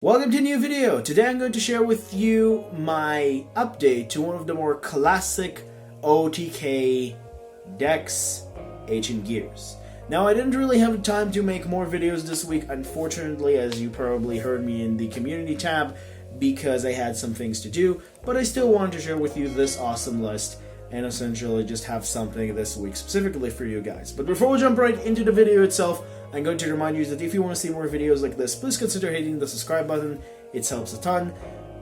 Welcome to a new video. Today I'm going to share with you my update to one of the more classic OTK decks, Ancient Gears. Now I didn't really have time to make more videos this week, unfortunately, as you probably heard me in the community tab, because I had some things to do, but I still wanted to share with you this awesome list and essentially just have something this week specifically for you guys. But before we jump right into the video itself, I'm going to remind you that if you want to see more videos like this, please consider hitting the subscribe button. It helps a ton.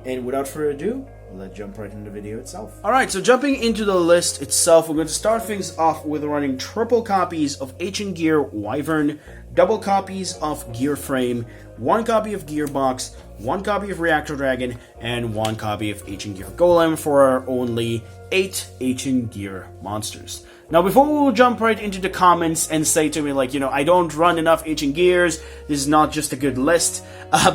And without further ado, let's jump right into the video itself. Alright, so jumping into the list itself, we're going to start things off with running triple copies of Ancient Gear Wyvern, double copies of Gear Frame, one copy of Gearbox, one copy of Reactor Dragon, and one copy of Ancient Gear Golem for our only 8 Ancient Gear monsters. Now, before we will jump right into the comments and say to me, like, I don't run enough Ancient Gears, this is not just a good list,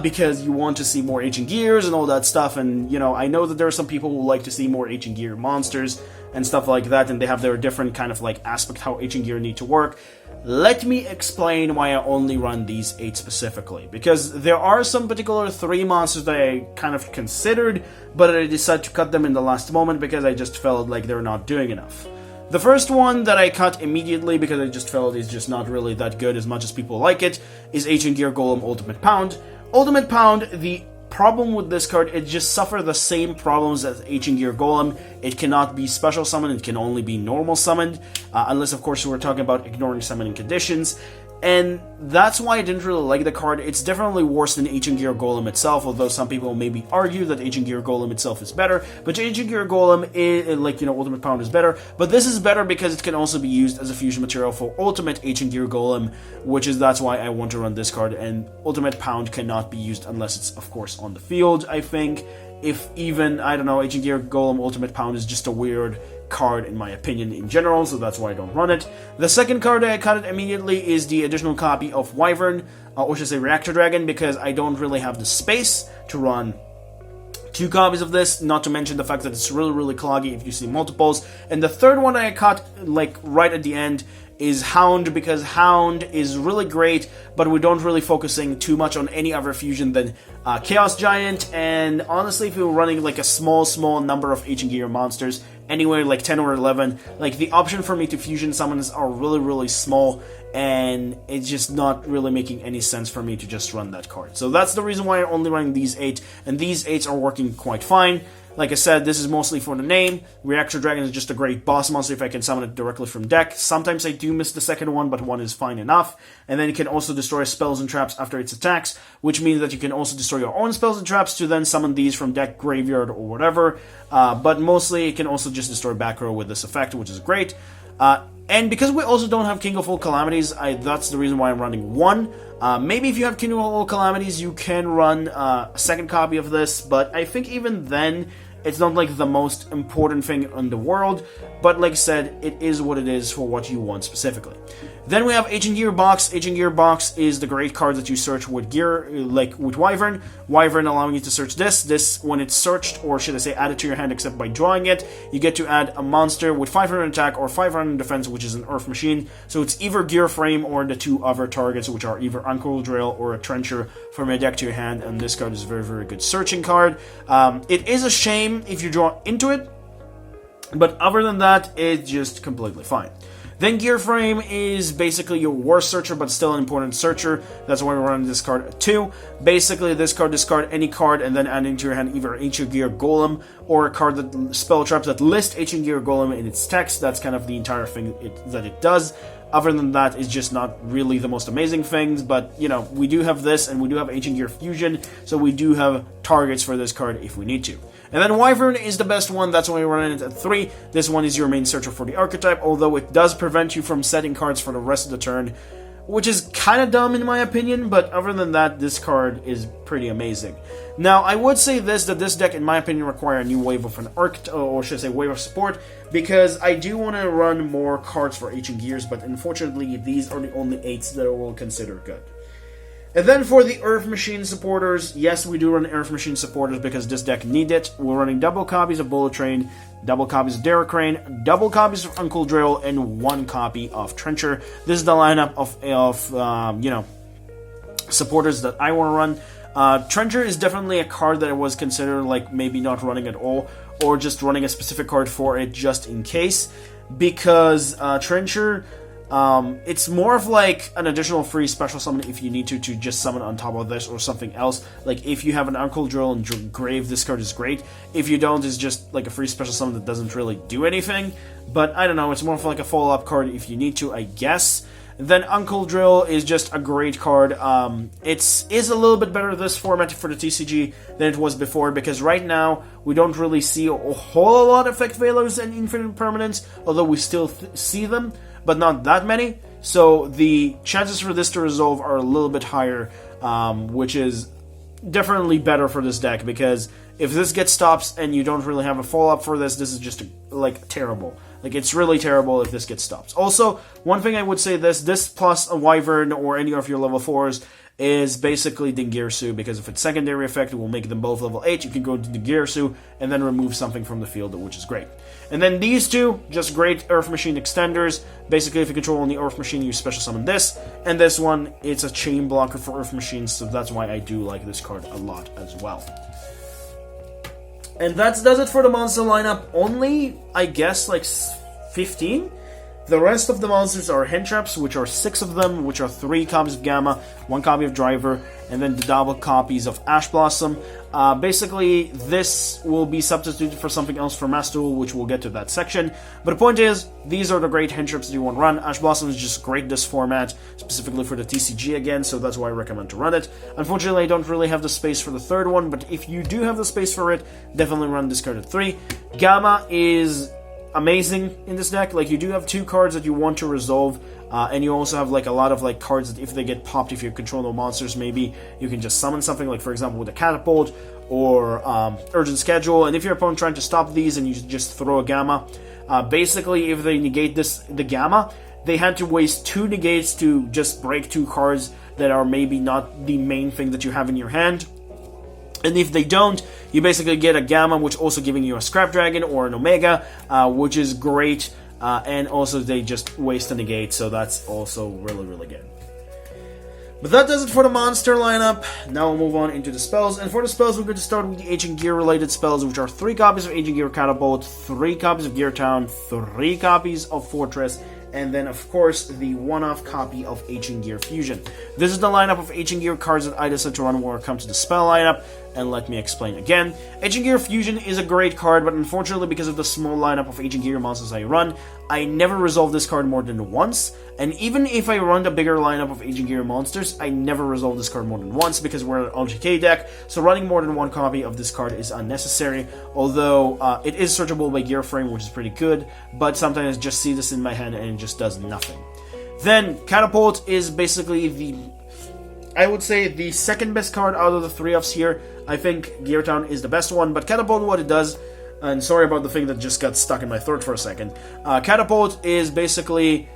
because you want to see more Ancient Gears and all that stuff, and, I know that there are some people who like to see more Ancient Gear monsters and stuff like that, and they have their different kind of, aspect how Ancient Gear need to work. Let me explain why I only run these 8 specifically, because there are some particular 3 monsters that I kind of considered, but I decided to cut them in the last moment because I just felt like they're not doing enough. The first one that I cut immediately because I just felt is just not really that good as much as people like it is Ancient Gear Golem Ultimate Pound. Ultimate Pound, the problem with this card, it just suffers the same problems as Ancient Gear Golem. It cannot be special summoned, it can only be normal summoned, unless of course we're talking about ignoring summoning conditions. And that's why I didn't really like the card. It's definitely worse than Ancient Gear Golem itself, although some people maybe argue that Ancient Gear Golem itself is better. But Ancient Gear Golem, Ultimate Pound is better. But this is better because it can also be used as a fusion material for Ultimate Ancient Gear Golem, that's why I want to run this card. And Ultimate Pound cannot be used unless it's, of course, on the field, I think. If even, I don't know, Ancient Gear Golem Ultimate Pound is just a weird card in my opinion in general, so that's why I don't run it. The second card that I cut it immediately is the additional copy of Wyvern, or should I say Reactor Dragon, because I don't really have the space to run 2 copies of this, not to mention the fact that it's really cloggy if you see multiples. And the third one that I cut, right at the end, is Hound, because Hound is really great, but we don't really focusing too much on any other fusion than Chaos Giant, and honestly, if we were running a small number of Ancient Gear monsters, anywhere 10 or 11, the option for me to fusion summons are really small, and it's just not really making any sense for me to just run that card. So that's the reason why I'm only running these 8, and these 8 are working quite fine. Like I said, this is mostly for the name. Reactor Dragon is just a great boss monster if I can summon it directly from deck. Sometimes I do miss the second one, but one is fine enough. And then it can also destroy spells and traps after its attacks, which means that you can also destroy your own spells and traps to then summon these from deck, graveyard, or whatever. But mostly it can also just destroy back row with this effect, which is great. And because we also don't have King of All Calamities, that's the reason why I'm running 1. Maybe if you have King of All Calamities, you can run a second copy of this, but I think even then, it's not the most important thing in the world, but like I said, it is what it is for what you want specifically. Then we have Ancient Gear Box. Ancient Gear Box is the great card that you search with gear, with Wyvern. Wyvern allowing you to search this, when it's searched, or should I say added to your hand except by drawing it, you get to add a monster with 500 attack or 500 defense, which is an Earth Machine. So it's either Gear Frame or the 2 other targets, which are either Uncool Drill or a Trencher, from your deck to your hand, and this card is a very good searching card. It is a shame if you draw into it, but other than that, it's just completely fine. Then Gear Frame is basically your worst searcher, but still an important searcher. That's why we're running this card at 2. Basically, this card, discard any card and then add into your hand either Ancient Gear Golem or a card that spell traps that list Ancient Gear Golem in its text. That's kind of the entire thing that it does. Other than that, it's just not really the most amazing things, but, we do have this, and we do have Ancient Gear Fusion, so we do have targets for this card if we need to. And then Wyvern is the best one, that's why we're running it at 3. This one is your main searcher for the archetype, although it does prevent you from setting cards for the rest of the turn, which is kind of dumb in my opinion, but other than that, this card is pretty amazing. Now, I would say that this deck, in my opinion, require a new wave of an or should I say wave of support, because I do want to run more cards for Ancient Gears, but unfortunately, these are the only 8s that I will consider good. And then for the Earth Machine supporters, yes, we do run Earth Machine supporters because this deck needs it. We're running double copies of Bullet Train, double copies of Derek Crane, double copies of Uncle Drill, and 1 copy of Trencher. This is the lineup of supporters that I want to run. Trencher is definitely a card that I was considering like maybe not running at all, or just running a specific card for it just in case, because Trencher, it's more of like an additional free special summon if you need to just summon on top of this or something else. Like if you have an Uncle Drill and Grave, this card is great. If you don't, it's just like a free special summon that doesn't really do anything. But I don't know, it's more of like a follow-up card if you need to, I guess. Then Uncle Drill is just a great card. It is a little bit better this format for the TCG than it was before, because right now we don't really see a whole lot of Effect Veilers and Infinite Permanents, although we still see them, but not that many. So the chances for this to resolve are a little bit higher, which is definitely better for this deck, because if this gets stops and you don't really have a follow-up for this, this is just like terrible. Like, it's really terrible if this gets stops. Also, one thing I would say this plus a Wyvern or any of your level 4s is basically Dingirsu, because if it's secondary effect, it will make them both level 8. You can go into Dingirsu and then remove something from the field, which is great. And then these two, just great Earth Machine extenders. Basically, if you control only Earth Machine, you special summon this. And this one, it's a chain blocker for Earth Machines, so that's why I do like this card a lot as well. And that does it for the monster lineup. Only, I guess, like 15? The rest of the monsters are Hand Traps, which are 6 of them, which are 3 copies of Gamma, 1 copy of Driver, and then the double copies of Ash Blossom. Basically, this will be substituted for something else for Master Duel, which we'll get to that section. But the point is, these are the great Hand Traps that you want to run. Ash Blossom is just great this format, specifically for the TCG again, so that's why I recommend to run it. Unfortunately, I don't really have the space for the third one, but if you do have the space for it, definitely run this card at 3. Gamma is amazing in this deck. Like, you do have 2 cards that you want to resolve, and you also have like a lot of like cards that if they get popped, if you control no monsters, maybe you can just summon something, like for example with a Catapult or Urgent Schedule. And if your opponent trying to stop these and you just throw a Gamma, basically if they negate the Gamma, they had to waste 2 negates to just break 2 cards that are maybe not the main thing that you have in your hand. And if they don't, you basically get a Gamma, which also giving you a Scrap Dragon or an Omega, which is great. And also they just waste a negate, so that's also really, really good. But that does it for the monster lineup. Now we'll move on into the spells. And for the spells, we're going to start with the Ancient Gear related spells, which are 3 copies of Ancient Gear Catapult, 3 copies of Gear Town, 3 copies of Fortress, and then, of course, the one-off copy of Ancient Gear Fusion. This is the lineup of Ancient Gear cards that I decided to run when it comes to the spell lineup, and let me explain again. Ancient Gear Fusion is a great card, but unfortunately, because of the small lineup of Ancient Gear monsters I run, I never resolve this card more than once, and even if I run a bigger lineup of Ancient Gear monsters, I never resolve this card more than once, because we're an OTK deck, so running more than 1 copy of this card is unnecessary, although it is searchable by Gear Frame, which is pretty good, but sometimes I just see this in my hand and it just does nothing. Then, Catapult is basically I would say the second best card out of the 3 offs here. I think Gear Town is the best one, but Catapult, what it does, and sorry about the thing that just got stuck in my throat for a second. Catapult is basically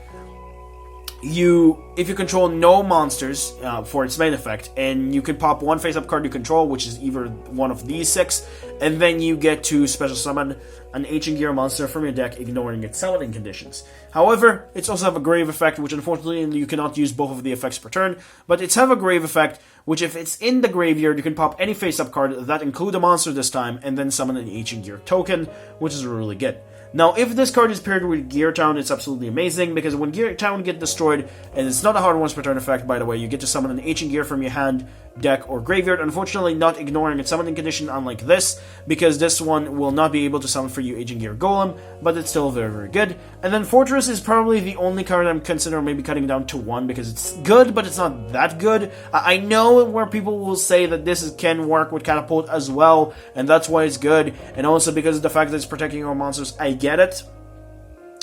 if you control no monsters for its main effect, and you can pop 1 face-up card you control, which is either one of these 6, and then you get to special summon an Ancient Gear monster from your deck, ignoring its summoning conditions. However, it's also have a Grave effect, which unfortunately you cannot use both of the effects per turn, but it's have a Grave effect, which if it's in the graveyard, you can pop any face-up card that include a monster this time, and then summon an Ancient Gear token, which is really good. Now, if this card is paired with Gear Town, it's absolutely amazing, because when Gear Town get destroyed, and it's not a hard once per turn effect, by the way, you get to summon an Ancient Gear from your hand, deck, or graveyard, unfortunately not ignoring its summoning condition, unlike this, because this one will not be able to summon for you Ancient Gear Golem, but it's still very, very good. And then Fortress is probably the only card I'm considering maybe cutting down to 1, because it's good, but it's not that good. I know where people will say that this can work with Catapult as well, and that's why it's good, and also because of the fact that it's protecting your monsters, I get it.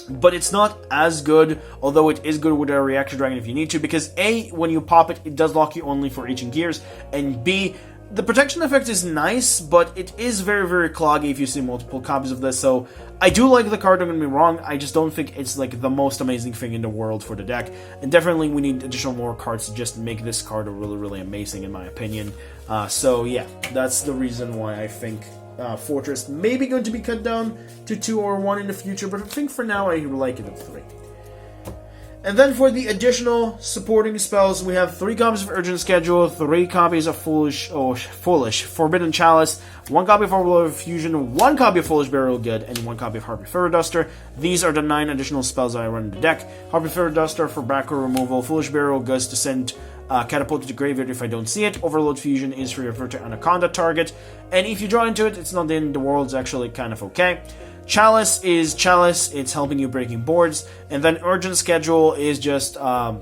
But it's not as good, although it is good with a Reactor Dragon if you need to, because A, when you pop it, it does lock you only for Ancient Gears, and B, the protection effect is nice, but it is very, very cloggy if you see multiple copies of this, so I do like the card, don't get me wrong, I just don't think it's like the most amazing thing in the world for the deck, and definitely we need additional more cards to just make this card really, really amazing in my opinion. So yeah, that's the reason why I think Fortress may be going to be cut down to 2 or 1 in the future, but I think for now I like it at 3. And then for the additional supporting spells, we have 3 copies of Urgent Schedule, 3 copies of Foolish, Forbidden Chalice, 1 copy of Overload Fusion, 1 copy of Foolish Burial Good, and 1 copy of Harpy Feather Duster. These are the 9 additional spells that I run in the deck. Harpy Feather Duster for back row removal, Foolish Burial Good to send Catapult to the graveyard if I don't see it. Overload Fusion is for your Verta Anaconda target, and if you draw into it, it's not the end of the world, it's actually kind of okay. Chalice is Chalice, it's helping you breaking boards, and then Urgent Schedule is just a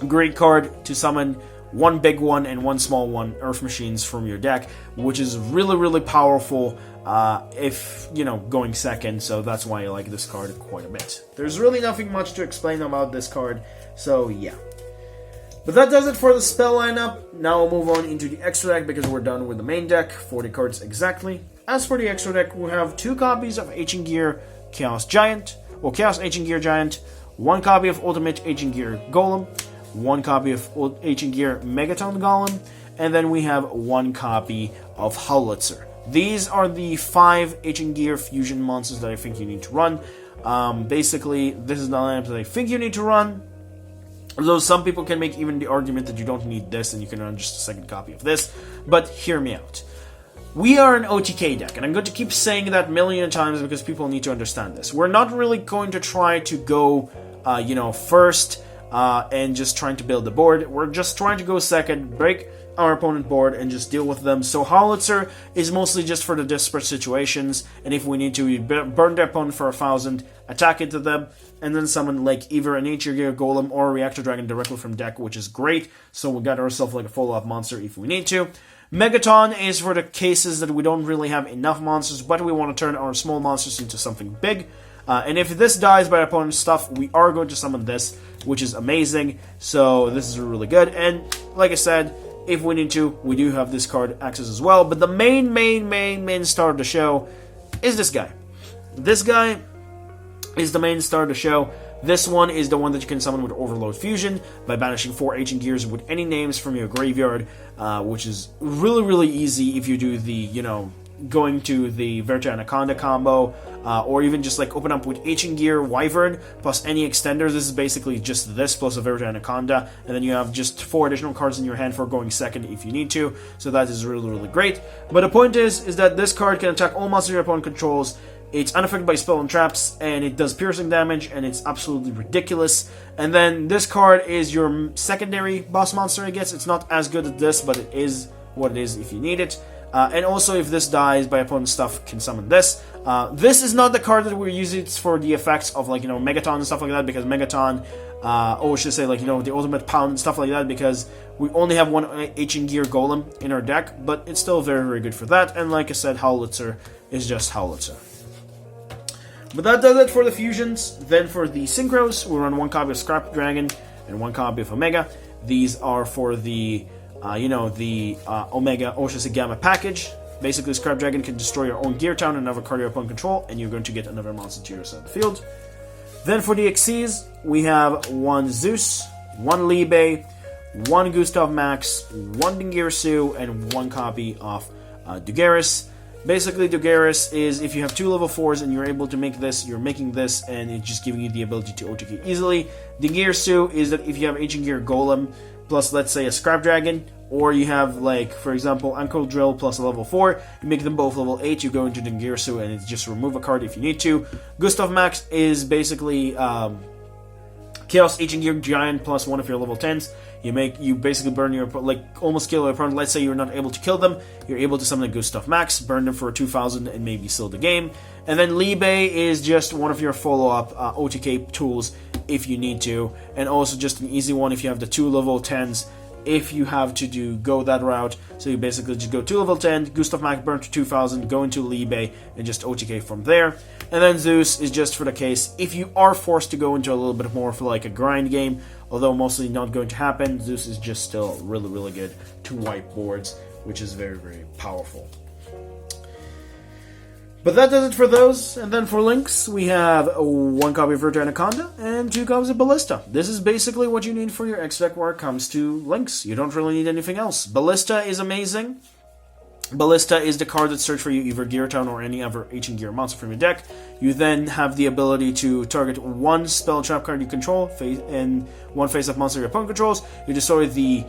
great card to summon 1 big one and 1 small one Earth Machines from your deck, which is really, really powerful if, you know, going second, so that's why I like this card quite a bit. There's really nothing much to explain about this card, so yeah. But that does it for the spell lineup. Now we'll move on into the extra deck because we're done with the main deck, 40 cards exactly. As for the extra deck, we have 2 copies of Ancient Gear Chaos Giant, or Chaos Ancient Gear Giant, 1 copy of Ultimate Ancient Gear Golem, 1 copy of Ancient Gear Megaton Golem, and then we have 1 copy of Howlitzer. These are the 5 Ancient Gear fusion monsters that I think you need to run. Basically, this is the lineup that I think you need to run. Although some people can make even the argument that you don't need this and you can run just a 2nd copy of this, but hear me out. We are an OTK deck, and I'm going to keep saying that a million times because people need to understand this. We're not really going to try to go, first and just trying to build the board. We're just trying to go second, break our opponent board, and just deal with them. So Howlitzer is mostly just for the desperate situations, and if we need to, we burn their opponent for 1,000, attack into them, and then summon like either an Ancient Gear Golem or a Reactor Dragon directly from deck, which is great. So we got ourselves like a follow-up monster if we need to. Megaton is for the cases that we don't really have enough monsters, but we want to turn our small monsters into something big. And if this dies by opponent's stuff, we are going to summon this, which is amazing. So this is really good. And like I said, if we need to, we do have this card access as well. But the main star of the show is this guy. This guy is the main star of the show. This one is the one that you can summon with Overload Fusion by banishing 4 Ancient Gears with any names from your graveyard, which is really, really easy if you do the, going to the Verta Anaconda combo, or even just like open up with Ancient Gear Wyvern plus any extenders. This is basically just this plus a Verta Anaconda, and then you have just 4 additional cards in your hand for going second if you need to, so that is really, really great. But the point is that this card can attack all monsters your opponent controls. It's unaffected by spell and traps, and it does piercing damage, and it's absolutely ridiculous. And then this card is your secondary boss monster, I guess. It's not as good as this, but it is what it is if you need it. And also, if this dies by opponent's stuff, can summon this. This is not the card that we're using for the effects of, like, Megaton and stuff like that, because Megaton, or I should say, like, the Ultimate Pound and stuff like that, because we only have 1 Ancient Gear Golem in our deck, but it's still very, very good for that. And like I said, Howlitzer is just Howlitzer. But that does it for the fusions. Then for the synchros, we run 1 copy of Scrap Dragon and 1 copy of Omega. These are for the, Omega, or should I say Gamma package. Basically, Scrap Dragon can destroy your own Gear Town and another card your opponent control, and you're going to get another monster to your side of the field. Then for the Xyz, we have 1 Zeus, 1 Libe, 1 Gustav Max, 1 Dingirsu, and 1 copy of Dugaris. Basically, Dugaris is if you have 2 level 4s and you're able to make this, you're making this, and it's just giving you the ability to OTK easily. Dingirsu is that if you have Ancient Gear Golem plus, let's say, a Scrap Dragon, or you have, like, for example, Ankle Drill plus a level 4, you make them both level 8, you go into Dingirsu, and it's just remove a card if you need to. Gustav Max is basically Chaos Ancient Gear Giant plus 1 of your level 10s. You basically burn your, like, almost kill your opponent. Let's say you're not able to kill them, you're able to summon a Gustav Max, burn them for 2,000, and maybe seal the game. And then Libe is just one of your follow-up OTK tools if you need to, and also just an easy one if you have the 2 level 10s, if you have to go that route. So you basically just go 2 level 10, Gustav Max, burn to 2,000, go into Libe, and just OTK from there. And then Zeus is just for the case if you are forced to go into a little bit more for like a grind game, although mostly not going to happen. Zeus is just still really, really good to wipe boards, which is very, very powerful. But that does it for those. And then for links, we have 1 copy of Verta Anaconda and 2 copies of Ballista. This is basically what you need for your X deck where it comes to links. You don't really need anything else. Ballista is amazing. Ballista is the card that searches for you either Gear Town or any other Ancient Gear monster from your deck. You then have the ability to target one spell trap card you control and one face-up monster your opponent controls. You destroy the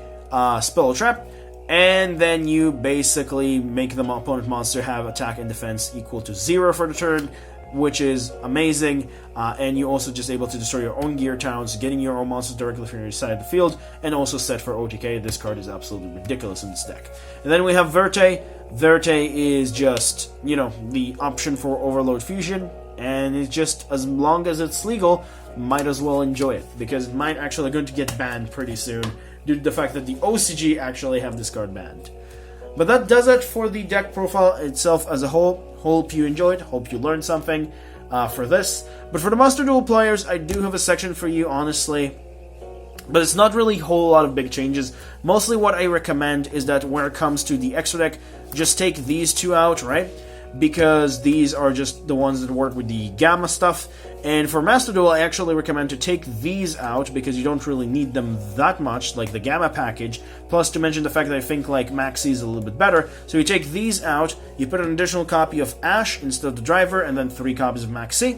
spell trap, and then you basically make the opponent monster have attack and defense equal to 0 for the turn, which is amazing. And you're also just able to destroy your own Gear Towns, getting your own monsters directly from your side of the field, and also set for OTK. This card is absolutely ridiculous in this deck. And then we have Verte. Verte is just, you know, the option for Overload Fusion, and it's just, as long as it's legal, might as well enjoy it, because it might actually going to get banned pretty soon, due to the fact that the OCG actually have this card banned. But that does it for the deck profile itself as a whole. Hope you enjoyed, hope you learned something for this. But for the Monster Duel players, I do have a section for you, honestly. But it's not really a whole lot of big changes. Mostly what I recommend is that when it comes to the extra deck, just take these two out, right? Because these are just the ones that work with the Gamma stuff. And for Master Duel, I actually recommend to take these out because you don't really need them that much, like the Gamma package. Plus, to mention the fact that I think like Maxi is a little bit better. So you take these out, you put an additional copy of Ash instead of the Driver, and then 3 copies of Maxi.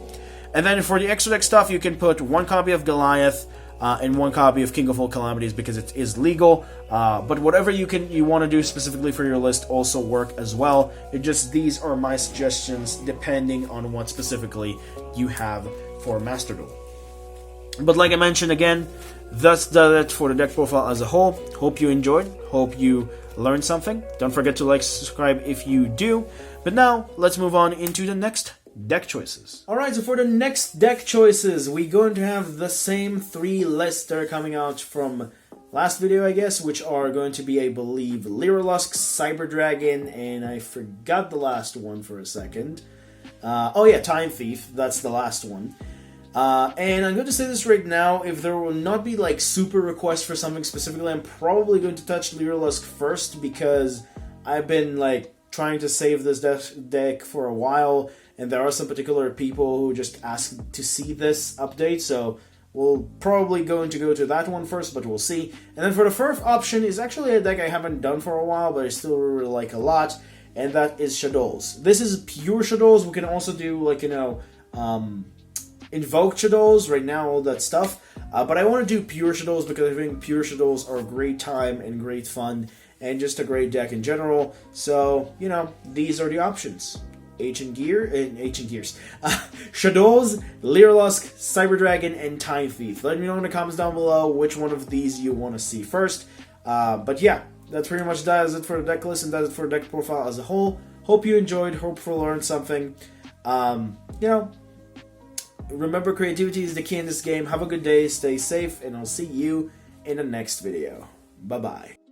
And then for the extra deck stuff, you can put 1 copy of Goliath, and 1 copy of King of All Calamities because it is legal. But whatever you want to do specifically for your list also work as well. These are my suggestions depending on what specifically you have for Master Duel. But like I mentioned again, that's it for the deck profile as a whole. Hope you enjoyed. Hope you learned something. Don't forget to like, subscribe if you do. But now let's move on into the next deck choices. Alright, so for the next deck choices, we're going to have the same 3 lists that are coming out from last video, I guess, which are going to be, I believe, Lyrilusk, Cyber Dragon, and I forgot the last one for a second. Oh yeah, Time Thief, that's the last one. And I'm going to say this right now, if there will not be like super requests for something specifically, I'm probably going to touch Lyrilusk first because I've been like trying to save this deck for a while, and there are some particular people who just ask to see this update, so we'll probably going to go to that one first, but we'll see. And then for the first option is actually a deck I haven't done for a while, but I still really like a lot, and that is Shadows. This is pure Shadows. We can also do, like, you know, Invoke Shadows right now, all that stuff. But I want to do pure Shadows because I think pure Shadows are a great time and great fun, and just a great deck in general. So, you know, these are the options. Ancient Gears. Shadows, Lyrilusk, Cyber Dragon, and Time Thief. Let me know in the comments down below which one of these you want to see first. But yeah, that's pretty much does it for the deck list, and that is for the deck profile as a whole. Hope you enjoyed, hope you learned something. You know, remember, creativity is the key in this game. Have a good day, stay safe, and I'll see you in the next video. Bye-bye.